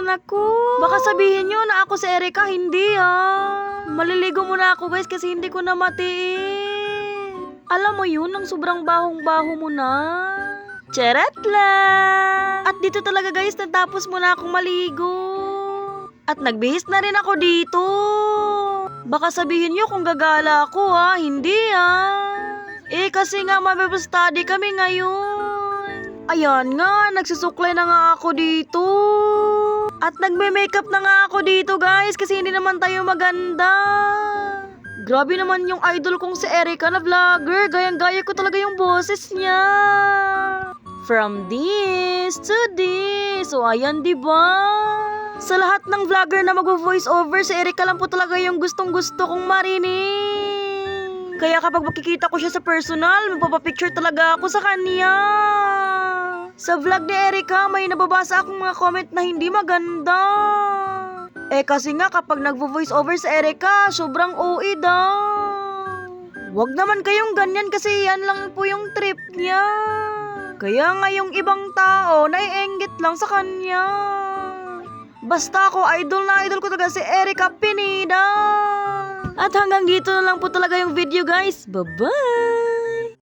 Naku, baka sabihin nyo na ako si Erica, hindi Maliligo muna ako guys kasi hindi ko na matiin. Alam mo yun, ang sobrang bahong-baho mo na. Charat lang! At dito talaga guys, natapos muna akong maligo. At nagbihis na rin ako dito. Baka sabihin nyo kung gagala ako hindi kasi nga mabibustudy kami ngayon. Ayan nga, nagsusuklay na nga ako dito. At nagme-makeup na nga ako dito guys kasi hindi naman tayo maganda. Grabe naman yung idol kong si Erica na vlogger. Gayang-gaya ko talaga yung boses niya. From this to this. So ayan diba? Sa lahat ng vlogger na mag-voice over, si Erica lang po talaga yung gustong-gusto kong marinig. Kaya kapag makikita ko siya sa personal, magpapapicture talaga ako sa kanya. Sa vlog ni Erica, may nababasa akong mga comment na hindi maganda. Kasi nga kapag nagvo-voice over sa Erica, sobrang OA daw. Wag naman kayong ganyan kasi yan lang po yung trip niya. Kaya nga yung ibang tao, naiinggit lang sa kanya. Basta ako, idol na idol ko talaga si Erica Pineda. At hanggang dito na lang po talaga yung video guys. Bye-bye!